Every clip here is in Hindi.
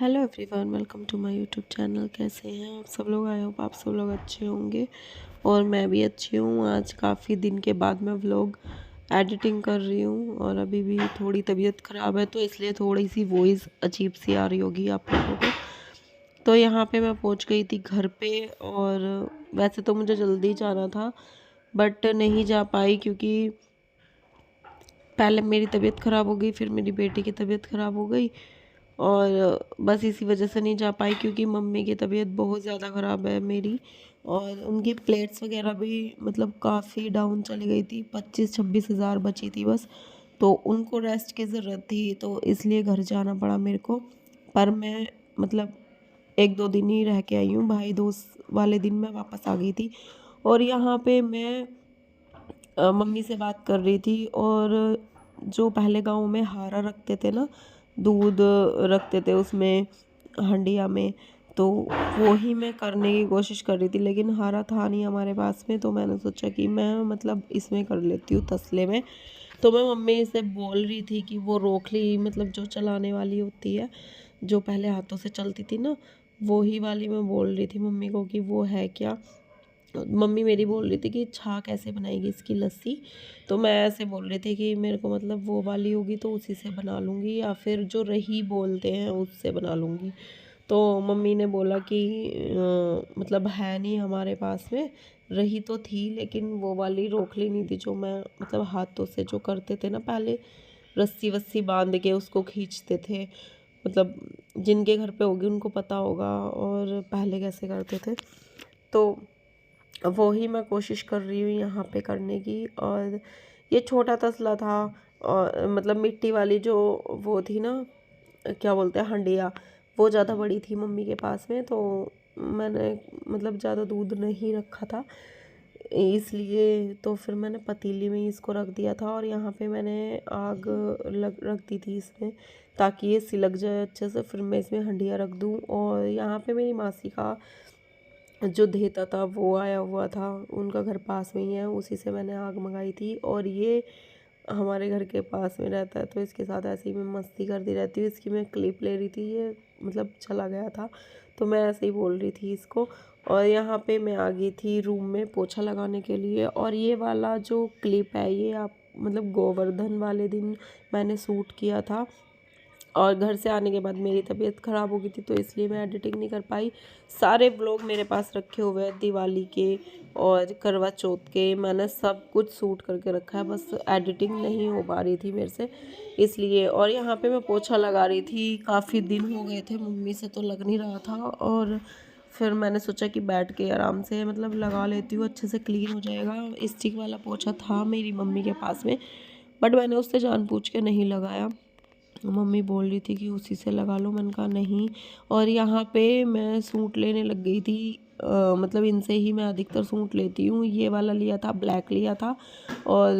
Hello everyone, welcome to my YouTube channel. कैसे हैं आप सब लोग? आई होप आप सब लोग अच्छे होंगे और मैं भी अच्छी हूँ। आज काफ़ी दिन के बाद मैं व्लॉग एडिटिंग कर रही हूँ और अभी भी थोड़ी तबीयत ख़राब है, तो इसलिए थोड़ी सी वॉइस अजीब सी आ रही होगी आप लोगों को। तो यहाँ पे मैं पहुँच गई थी घर पे, और वैसे तो मुझे जल्दी जाना था बट नहीं जा पाई, क्योंकि पहले मेरी तबीयत ख़राब हो गई, फिर मेरी बेटी की तबीयत ख़राब हो गई, और बस इसी वजह से नहीं जा पाई। क्योंकि मम्मी की तबीयत बहुत ज़्यादा ख़राब है मेरी, और उनकी प्लेट्स वगैरह भी मतलब काफ़ी डाउन चली गई थी, 25-26 हज़ार बची थी बस। तो उनको रेस्ट की ज़रूरत थी, तो इसलिए घर जाना पड़ा मेरे को। पर मैं मतलब 1-2 दिन ही रह के आई हूँ, भाई दूज वाले दिन मैं वापस आ गई थी। और यहाँ पे मैं मम्मी से बात कर रही थी, और जो पहले गांव में हारा रखते थे ना, दूध रखते थे उसमें हंडिया में, तो वो ही मैं करने की कोशिश कर रही थी, लेकिन हारा था नहीं हमारे पास में। तो मैंने सोचा कि मैं मतलब इसमें कर लेती हूँ, तसले में। तो मैं मम्मी से बोल रही थी कि वो रोखली मतलब जो चलाने वाली होती है, जो पहले हाथों से चलती थी ना, वो ही वाली मैं बोल रही थी मम्मी को कि वो है क्या। मम्मी मेरी बोल रही थी कि छाछ कैसे बनाएगी इसकी लस्सी। तो मैं ऐसे बोल रही थी कि मेरे को मतलब वो वाली होगी तो उसी से बना लूँगी, या फिर जो रही बोलते हैं उससे बना लूँगी। तो मम्मी ने बोला कि मतलब है नहीं हमारे पास में। रही तो थी, लेकिन वो वाली रोखली नहीं थी जो मैं मतलब हाथों से जो करते थे ना पहले, रस्सी वस्सी बांध के उसको खींचते थे। मतलब जिनके घर पे होगी उनको पता होगा और पहले कैसे करते थे। तो वो ही मैं कोशिश कर रही हूँ यहाँ पे करने की। और ये छोटा तसला था, और मतलब मिट्टी वाली जो वो थी ना, क्या बोलते हैं, हंडिया, वो ज़्यादा बड़ी थी मम्मी के पास में। तो मैंने मतलब ज़्यादा दूध नहीं रखा था, इसलिए तो फिर मैंने पतीली में ही इसको रख दिया था। और यहाँ पे मैंने आग रख दी थी इसमें, ताकि ये सिलक जाए अच्छे से। फिर मैं इसमें हंडिया रख दूँ। और यहाँ पे मेरी मासी का जो देता था वो आया हुआ था, उनका घर पास में ही है, उसी से मैंने आग मंगाई थी। और ये हमारे घर के पास में रहता है, तो इसके साथ ऐसे ही मैं मस्ती करती रहती हूँ। इसकी मैं क्लिप ले रही थी, ये मतलब चला गया था, तो मैं ऐसे ही बोल रही थी इसको। और यहाँ पे मैं आ गई थी रूम में पोछा लगाने के लिए। और ये वाला जो क्लिप है, ये आप मतलब गोवर्धन वाले दिन मैंने शूट किया था, और घर से आने के बाद मेरी तबीयत ख़राब हो गई थी, तो इसलिए मैं एडिटिंग नहीं कर पाई। सारे व्लॉग मेरे पास रखे हुए हैं, दिवाली के और करवा चौथ के, मैंने सब कुछ शूट करके रखा है, बस एडिटिंग नहीं हो पा रही थी मेरे से, इसलिए। और यहाँ पे मैं पोछा लगा रही थी, काफ़ी दिन हो गए थे, मम्मी से तो लग नहीं रहा था। और फिर मैंने सोचा कि बैठ के आराम से मतलब लगा लेती हूँ, अच्छे से क्लीन हो जाएगा। स्टिक वाला पोछा था मेरी मम्मी के पास में, बट मैंने उससे जानबूझ के नहीं लगाया। मम्मी बोल रही थी कि उसी से लगा लो, मैंने कहा नहीं। और यहाँ पे मैं सूट लेने लग गई थी, मतलब इनसे ही मैं अधिकतर सूट लेती हूँ। ये वाला लिया था, ब्लैक लिया था, और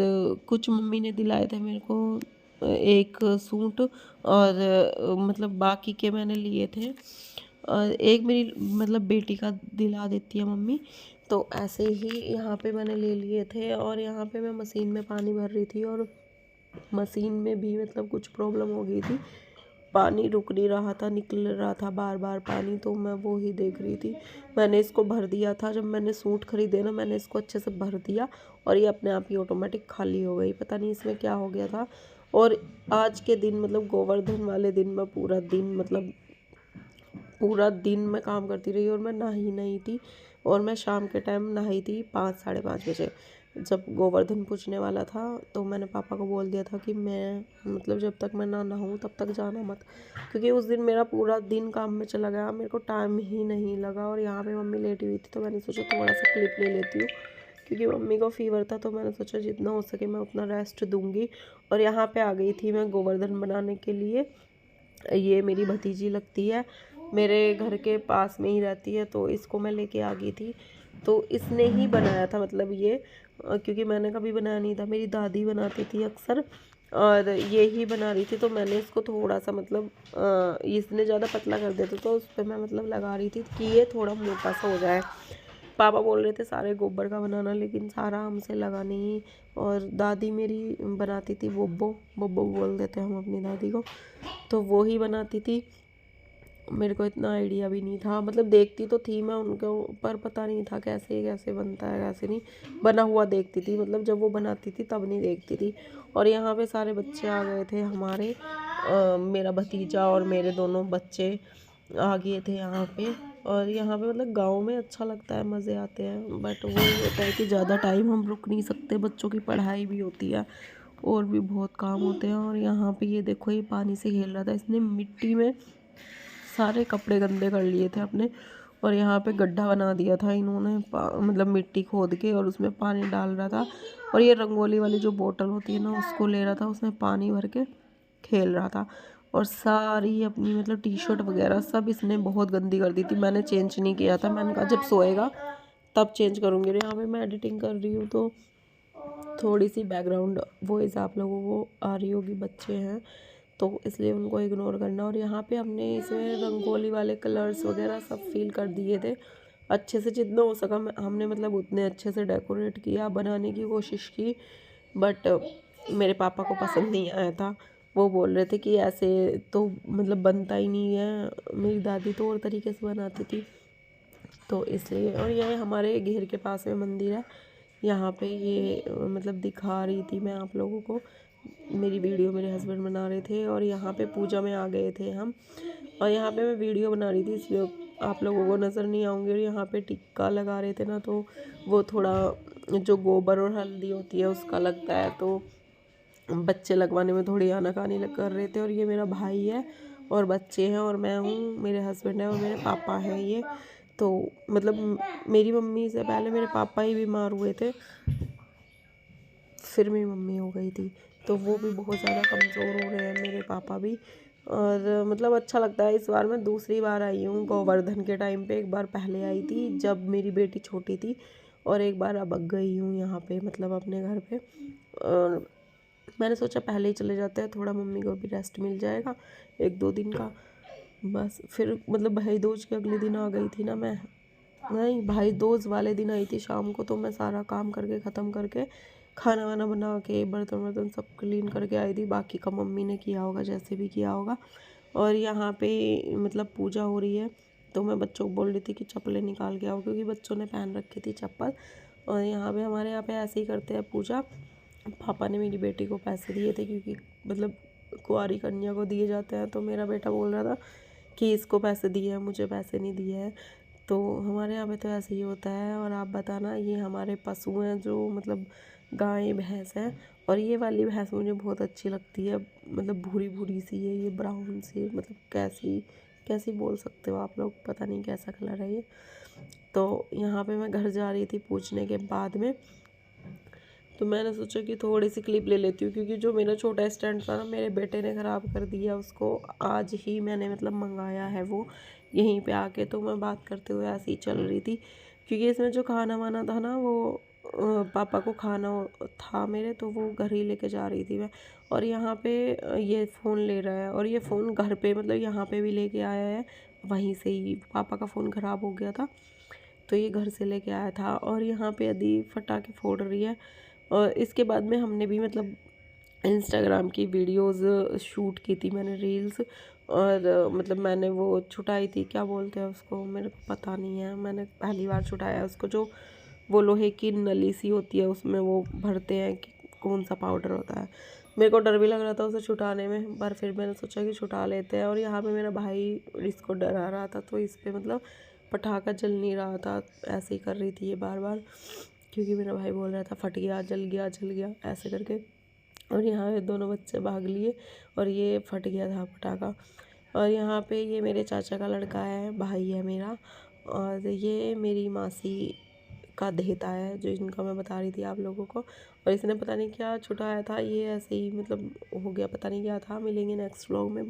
कुछ मम्मी ने दिलाए थे मेरे को एक सूट, और मतलब बाकी के मैंने लिए थे। और एक मेरी मतलब बेटी का दिला देती है मम्मी, तो ऐसे ही यहाँ पे मैंने ले लिए थे। और यहाँ पे मैं मशीन में पानी भर रही थी, और मशीन में भी मतलब कुछ प्रॉब्लम हो गई थी, पानी रुक नहीं रहा था, निकल रहा था बार बार पानी, तो मैं वो ही देख रही थी। मैंने इसको भर दिया था, जब मैंने सूट खरीदे ना, मैंने इसको अच्छे से भर दिया, और ये अपने आप ही ऑटोमेटिक खाली हो गई, पता नहीं इसमें क्या हो गया था। और आज के दिन मतलब गोवर्धन वाले दिन मैं पूरा दिन मतलब पूरा दिन मैं काम करती रही, और मैं नहाई नहीं थी। और मैं शाम के टाइम नहाई थी 5-5:30 बजे, जब गोवर्धन पूजने वाला था। तो मैंने पापा को बोल दिया था कि मैं मतलब जब तक मैं ना नहाऊं तब तक जाना मत, क्योंकि उस दिन मेरा पूरा दिन काम में चला गया, मेरे को टाइम ही नहीं लगा। और यहाँ पे मम्मी लेटी हुई थी, तो मैंने सोचा थोड़ा सा क्लिप ले लेती हूँ, क्योंकि मम्मी को फीवर था, तो मैंने सोचा जितना हो सके मैं उतना रेस्ट दूंगी। और यहाँ पे आ गई थी मैं गोवर्धन बनाने के लिए। ये मेरी भतीजी लगती है, मेरे घर के पास में ही रहती है, तो इसको मैं लेके आ गई थी। तो इसने ही बनाया था मतलब ये, क्योंकि मैंने कभी बनाया नहीं था, मेरी दादी बनाती थी अक्सर, और ये ही बना रही थी। तो मैंने इसको थोड़ा सा मतलब इसने ज़्यादा पतला कर दिया था, तो उस पर मैं मतलब लगा रही थी कि ये थोड़ा मोटा सा हो जाए। पापा बोल रहे थे सारे गोबर का बनाना, लेकिन सारा हमसे लगा नहीं। और दादी मेरी बनाती थी, बोब्बो बोब्बो बोल देते हम अपनी दादी को, तो वो ही बनाती थी। मेरे को इतना आइडिया भी नहीं था, मतलब देखती तो थी मैं उनको, पर पता नहीं था कैसे कैसे बनता है कैसे नहीं। बना हुआ देखती थी, मतलब जब वो बनाती थी तब नहीं देखती थी। और यहाँ पे सारे बच्चे आ गए थे हमारे, मेरा भतीजा और मेरे दोनों बच्चे आ गए थे यहाँ पे। और यहाँ पे मतलब गांव में अच्छा लगता है, मज़े आते हैं, बट वो होता है कि ज़्यादा टाइम हम रुक नहीं सकते, बच्चों की पढ़ाई भी होती है और भी बहुत काम होते हैं। और यहाँ पे ये देखो, ये पानी से खेल रहा था, इसने मिट्टी में सारे कपड़े गंदे कर लिए थे अपने। और यहाँ पे गड्ढा बना दिया था इन्होंने, मतलब मिट्टी खोद के, और उसमें पानी डाल रहा था। और ये रंगोली वाली जो बोतल होती है ना, उसको ले रहा था, उसमें पानी भर के खेल रहा था। और सारी अपनी मतलब टी शर्ट वगैरह सब इसने बहुत गंदी कर दी थी। मैंने चेंज नहीं किया था, मैंने कहा जब सोएगा तब चेंज करूँगी। और यहाँ पे मैं एडिटिंग कर रही हूँ तो थोड़ी सी बैकग्राउंड वॉइस आप लोगों को आ रही होगी, बच्चे हैं तो इसलिए उनको इग्नोर करना। और यहाँ पे हमने इसमें रंगोली वाले कलर्स वगैरह सब फिल कर दिए थे अच्छे से, जितना हो सका हमने मतलब उतने अच्छे से डेकोरेट किया, बनाने की कोशिश की। बट मेरे पापा को पसंद नहीं आया था, वो बोल रहे थे कि ऐसे तो मतलब बनता ही नहीं है, मेरी दादी तो और तरीके से बनाती थी, तो इसलिए। और ये हमारे घेर के पास में मंदिर है, यहाँ पे ये मतलब दिखा रही थी मैं आप लोगों को, मेरी वीडियो मेरे हस्बैंड बना रहे थे। और यहाँ पे पूजा में आ गए थे हम, और यहाँ पे मैं वीडियो बना रही थी इसलिए आप लोगों को नज़र नहीं आऊँगी। और यहाँ पे टिक्का लगा रहे थे ना, तो वो थोड़ा जो गोबर और हल्दी होती है उसका लगता है, तो बच्चे लगवाने में थोड़ी आनाकानी कर रहे थे। और ये मेरा भाई है और बच्चे हैं और मैं हूँ, मेरे हस्बैंड है और मेरे पापा हैं ये। तो मतलब मेरी मम्मी से पहले मेरे पापा ही बीमार हुए थे, फिर मेरी मम्मी हो गई थी, तो वो भी बहुत ज़्यादा कमज़ोर हो रहे हैं मेरे पापा भी। और मतलब अच्छा लगता है। इस बार मैं दूसरी बार आई हूँ गोवर्धन के टाइम पे, एक बार पहले आई थी जब मेरी बेटी छोटी थी, और एक बार अब गई हूँ यहाँ पे मतलब अपने घर पे। और मैंने सोचा पहले ही चले जाते हैं, थोड़ा मम्मी को भी रेस्ट मिल जाएगा 1-2 दिन का। बस फिर मतलब भाई दूज के अगले दिन आ गई थी ना मैं, नहीं भाई दूज वाले दिन आई थी शाम को, तो मैं सारा काम करके ख़त्म करके खाना वाना बना के बर्तन वर्तन सब क्लीन करके आई थी। बाकी का मम्मी ने किया होगा, जैसे भी किया होगा। और यहाँ पे मतलब पूजा हो रही है, तो मैं बच्चों को बोल रही थी कि चप्पलें निकाल के आओ, क्योंकि बच्चों ने पहन रखी थी चप्पल। और यहाँ पे हमारे यहाँ पे ऐसे ही करते हैं पूजा। पापा ने मेरी बेटी को पैसे दिए थे, क्योंकि मतलब कुंवारी कन्या को दिए जाते हैं, तो मेरा बेटा बोल रहा था कि इसको पैसे दिए हैं, मुझे पैसे नहीं दिए हैं। तो हमारे यहाँ पे तो ऐसे ही होता है। और आप बताना, ये हमारे पशु हैं जो मतलब गाय भैंस हैं, और ये वाली भैंस मुझे बहुत अच्छी लगती है, मतलब भूरी भूरी सी है ये, ब्राउन सी, मतलब कैसी कैसी बोल सकते हो आप लोग, पता नहीं कैसा कलर है ये। तो यहाँ पे मैं घर जा रही थी पूछने के बाद में, तो मैंने सोचा कि थोड़ी सी क्लिप ले लेती हूँ, क्योंकि जो मेरा छोटा स्टैंड था ना, मेरे बेटे ने ख़राब कर दिया उसको। आज ही मैंने मतलब मंगाया है वो यहीं पे आके, तो मैं बात करते हुए ऐसे ही चल रही थी, क्योंकि इसमें जो खाना वाना था ना वो पापा को खाना था मेरे, तो वो घर ही लेके जा रही थी मैं। और यहाँ पे ये फ़ोन ले रहा है, और ये फ़ोन घर पे मतलब यहाँ पे भी लेके आया है, वहीं से ही पापा का फ़ोन ख़राब हो गया था, तो ये घर से लेके आया था। और यहाँ पे अदी फटाके फोड़ रही है। और इसके बाद में हमने भी मतलब इंस्टाग्राम की वीडियोस शूट की थी मैंने, रील्स। और मतलब मैंने वो छुटाई थी, क्या बोलते हैं उसको, मेरे को पता नहीं है, मैंने पहली बार छुटाया उसको। जो वो लोहे की नली सी होती है उसमें वो भरते हैं कि कौन सा पाउडर होता है। मेरे को डर भी लग रहा था उसे छुटाने में, पर फिर मैंने सोचा कि छुटा लेते हैं। और यहाँ पे मेरा भाई इसको डरा रहा था, तो इस पर मतलब पटाखा जल नहीं रहा था, ऐसे ही कर रही थी ये बार बार, क्योंकि मेरा भाई बोल रहा था फट गया, जल गया ऐसे करके। और यहाँ पे दोनों बच्चे भाग लिए और ये फट गया था पटाखा। और यहाँ पे ये मेरे चाचा का लड़का है, भाई है मेरा। और ये मेरी मासी का देहता है, जो इनका मैं बता रही थी आप लोगों को। और इसने पता नहीं क्या छुटाया था, ये ऐसे ही मतलब हो गया, पता नहीं क्या था। मिलेंगे नेक्स्ट व्लॉग में।